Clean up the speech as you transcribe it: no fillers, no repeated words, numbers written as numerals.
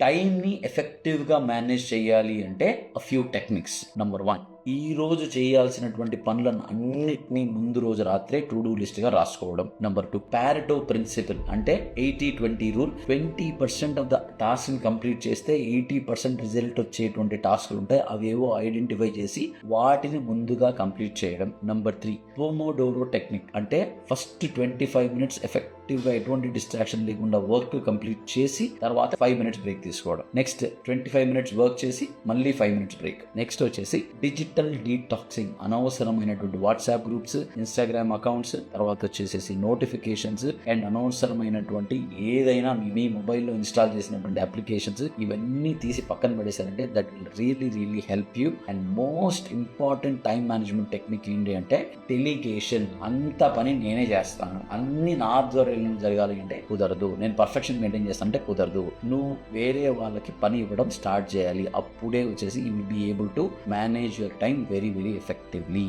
టైంని ఎఫెక్టివ్గా మేనేజ్ చేయాలి అంటే ఫ్యూ టెక్నిక్స్. నంబర్ 1, ఈ రోజు చేయాల్సినటువంటి పనులను అన్నిటినీ ముందు రోజు రాత్రే టు డూ లిస్ట్గా రాసుకోవడం. నంబర్ 2, పారెటో ప్రిన్సిపల్ అంటే 80-20 రూల్. 20% ఆఫ్ ద టాస్క్ని కంప్లీట్ చేస్తే 80% రిజల్ట్ వచ్చేటువంటి టాస్క్లు ఉంటాయి, అవేవో ఐడెంటిఫై చేసి వాటిని ముందుగా కంప్లీట్ చేయడం. నంబర్ 3, పోమోడోరో టెక్నిక్ అంటే ఫస్ట్ 25 మినిట్స్ ఎఫెక్టివ్గా ఎటువంటి డిస్ట్రాక్షన్ లేకుండా వర్క్ కంప్లీట్ చేసి తర్వాత 5 మినిట్స్ బ్రేక్ తీసుకోవడం. నెక్స్ట్ 25 మినిట్స్ వర్క్ చేసి మళ్ళీ 5 మినిట్స్ బ్రేక్. నెక్స్ట్ వచ్చేసి డిజిటల్ డీటాక్సింగ్, అనవసరమైనటువంటి వాట్సాప్ గ్రూప్స్, ఇన్స్టాగ్రామ్ అకౌంట్స్, తర్వాత వచ్చేసి నోటిఫికేషన్స్ అండ్ అనవసరమైనటువంటి ఏదైనా మీ మొబైల్లో ఇన్స్టాల్ చేసినటువంటి అప్లికేషన్స్ ఇవన్నీ తీసి పక్కన పడేశారంటే that will really help you. And most important time management technique ఏంటి అంటే డెలిగేషన్. అంత పని నేనే చేస్తాను, అన్ని నా ఆధ్వర్యంలో జరగాలి అంటే కుదరదు, నేను పర్ఫెక్షన్ మెయింటైన్ చేస్తాను అంటే కుదరదు. నువ్వు వేరే వాళ్ళకి పని ఇవ్వడం స్టార్ట్ చేయాలి, అప్పుడే వచ్చేసి you will be able to manage your time very effectively.